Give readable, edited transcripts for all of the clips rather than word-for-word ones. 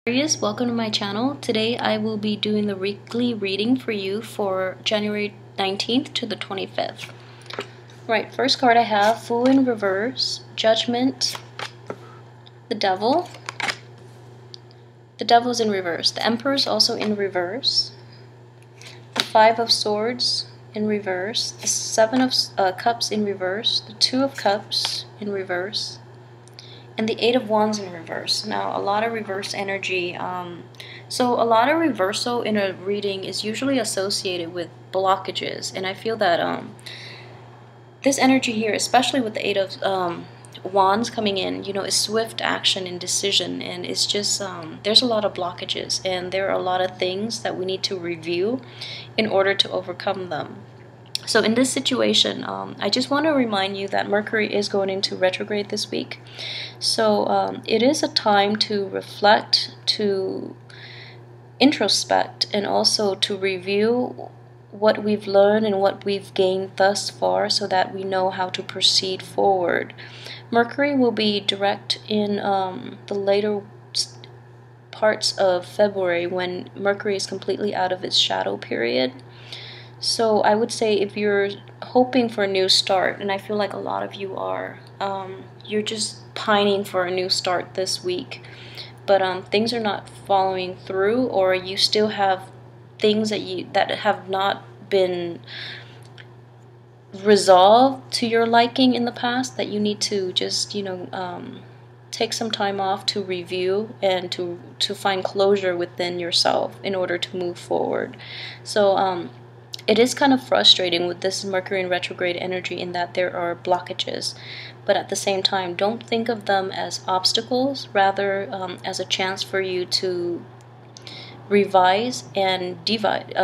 Sagittarius, welcome to my channel. Today I will be doing the weekly reading for you for January 19th to the 25th. Right, first card I have, Fool in reverse, Judgment, the Devil. The Devil's in reverse. The Emperor's also in reverse. The Five of Swords in reverse. The Seven of Cups in reverse. The Two of Cups in reverse. And the Eight of Wands in reverse. Now, a lot of reverse energy. So a lot of reversal in a reading is usually associated with blockages. And I feel that this energy here, especially with the Eight of Wands coming in, you know, is swift action and decision. And it's just, there's a lot of blockages. And there are a lot of things that we need to review in order to overcome them. So in this situation, I just want to remind you that Mercury is going into retrograde this week. So it is a time to reflect, to introspect, and also to review what we've learned and what we've gained thus far so that we know how to proceed forward. Mercury will be direct in the later parts of February when Mercury is completely out of its shadow period. So I would say if you're hoping for a new start, and I feel like a lot of you are, you're just pining for a new start this week, but things are not following through, or you still have things that have not been resolved to your liking in the past that you need to just, you know, take some time off to review and to find closure within yourself in order to move forward. So it is kind of frustrating with this Mercury in retrograde energy in that there are blockages, but at the same time, don't think of them as obstacles, rather as a chance for you to revise and divide,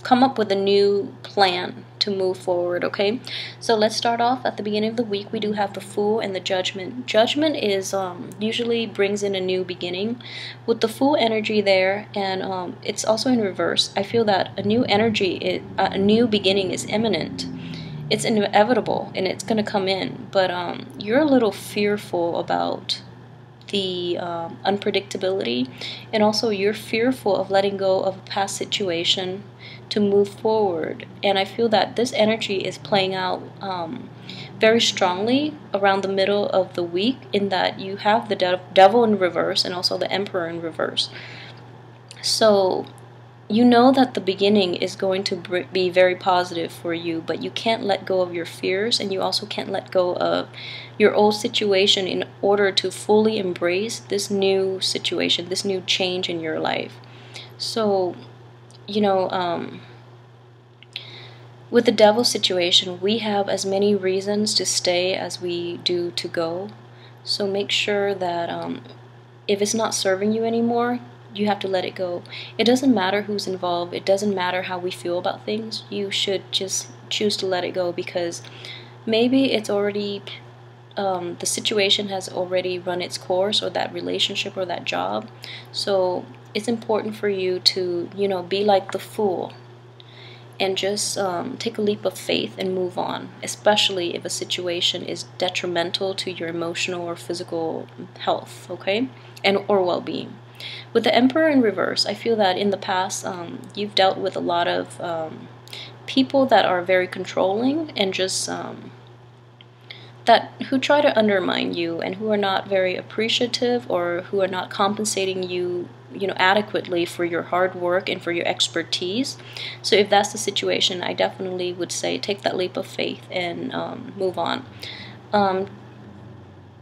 come up with a new plan to move forward, okay? So let's start off at the beginning of the week. We do have the Fool and the Judgment. Judgment is usually brings in a new beginning. With the Fool energy there, and it's also in reverse, I feel that a new energy, a new beginning is imminent. It's inevitable and it's going to come in, but you're a little fearful about the unpredictability, and also you're fearful of letting go of a past situation to move forward. And I feel that this energy is playing out very strongly around the middle of the week, in that you have the Devil in reverse and also the Emperor in reverse. So you know that the beginning is going to be very positive for you, but you can't let go of your fears, and you also can't let go of your old situation in order to fully embrace this new situation, this new change in your life. So, you know, with the Devil situation, we have as many reasons to stay as we do to go. So make sure that if it's not serving you anymore, you have to let it go. It doesn't matter who's involved. It doesn't matter how we feel about things. You should just choose to let it go, because maybe it's already, the situation has already run its course, or that relationship or that job. So it's important for you to, you know, be like the Fool and just take a leap of faith and move on, especially if a situation is detrimental to your emotional or physical health, okay, and or well-being. With the Emperor in reverse, I feel that in the past you've dealt with a lot of people that are very controlling and just who try to undermine you, and who are not very appreciative, or who are not compensating you, you know, adequately for your hard work and for your expertise. So if that's the situation, I definitely would say take that leap of faith and move on.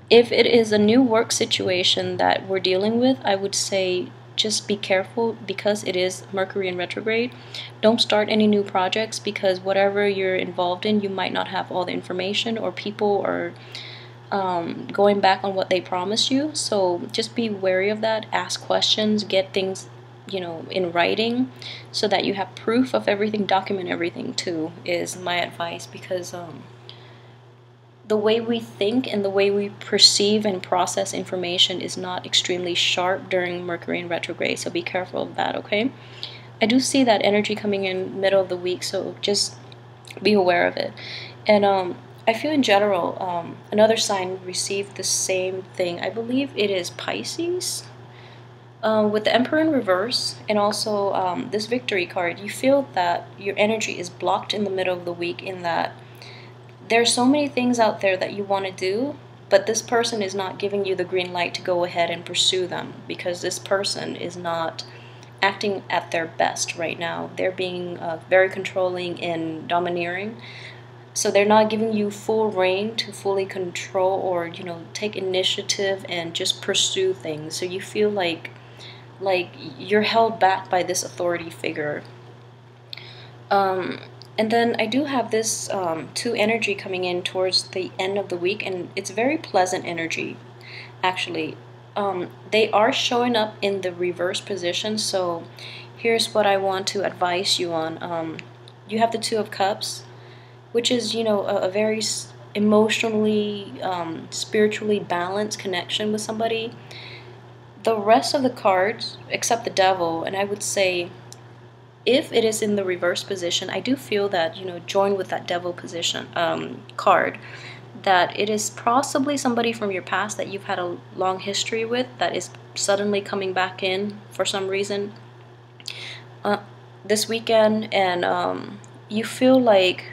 If it is a new work situation that we're dealing with, I would say just be careful, because it is Mercury in retrograde. Don't start any new projects, because whatever you're involved in, you might not have all the information, or people are going back on what they promised you. So just be wary of that. Ask questions, get things, you know, in writing, so that you have proof of everything. Document everything too, is my advice, because the way we think and the way we perceive and process information is not extremely sharp during Mercury in retrograde, so be careful of that, okay? I do see that energy coming in middle of the week, so just be aware of it. And I feel in general, another sign received the same thing. I believe it is Pisces. With the Emperor in reverse and also this Victory card, you feel that your energy is blocked in the middle of the week, in that there's so many things out there that you want to do, but this person is not giving you the green light to go ahead and pursue them, because this person is not acting at their best right now. They're being very controlling and domineering. So they're not giving you full reign to fully control or, take initiative and just pursue things. So you feel like you're held back by this authority figure. And then I do have this 2 energy coming in towards the end of the week, and it's very pleasant energy, actually. They are showing up in the reverse position, so here's what I want to advise you on. You have the 2 of Cups, which is, a very emotionally, spiritually balanced connection with somebody. The rest of the cards, except the Devil, and I would say if it is in the reverse position, I do feel that, join with that Devil position card, that it is possibly somebody from your past that you've had a long history with that is suddenly coming back in for some reason this weekend, and you feel like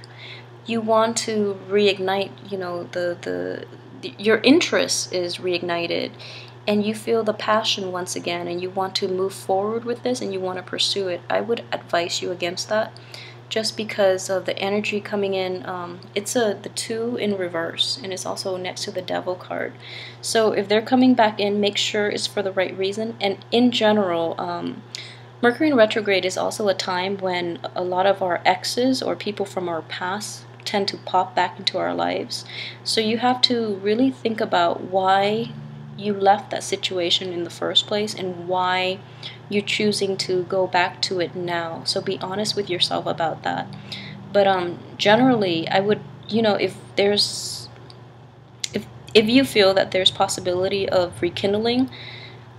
you want to reignite, your interest is reignited, and you feel the passion once again, and you want to move forward with this, and you want to pursue it. I would advise you against that, just because of the energy coming in. It's the 2 in reverse, and it's also next to the Devil card. So if they're coming back in, make sure it's for the right reason. And in general, Mercury in retrograde is also a time when a lot of our exes or people from our past tend to pop back into our lives. So you have to really think about why you left that situation in the first place and why you're choosing to go back to it now. So be honest with yourself about that. But generally, I would, if there's, if you feel that there's possibility of rekindling,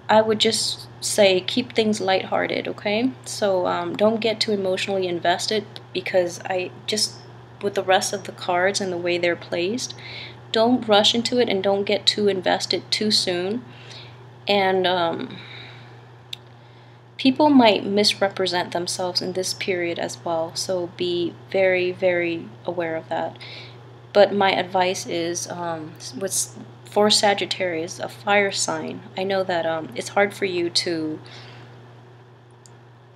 I would just say keep things lighthearted, okay? So don't get too emotionally invested, because with the rest of the cards and the way they're placed, don't rush into it and don't get too invested too soon. And people might misrepresent themselves in this period as well, so be very, very aware of that. But my advice is, for Sagittarius, a fire sign, I know that it's hard for you to,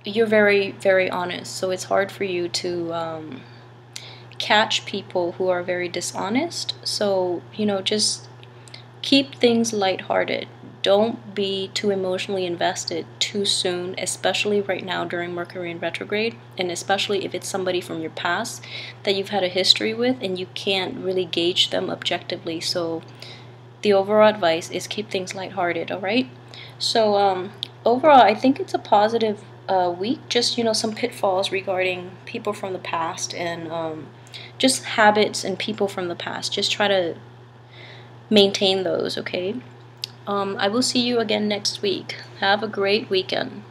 you're very, very honest, so it's hard for you to catch people who are very dishonest. So, just keep things lighthearted. Don't be too emotionally invested too soon, especially right now during Mercury in retrograde, and especially if it's somebody from your past that you've had a history with and you can't really gauge them objectively. So the overall advice is keep things lighthearted, alright? So overall, I think it's a positive week. Just, some pitfalls regarding people from the past, and just habits and people from the past. Just try to maintain those, okay? I will see you again next week. Have a great weekend.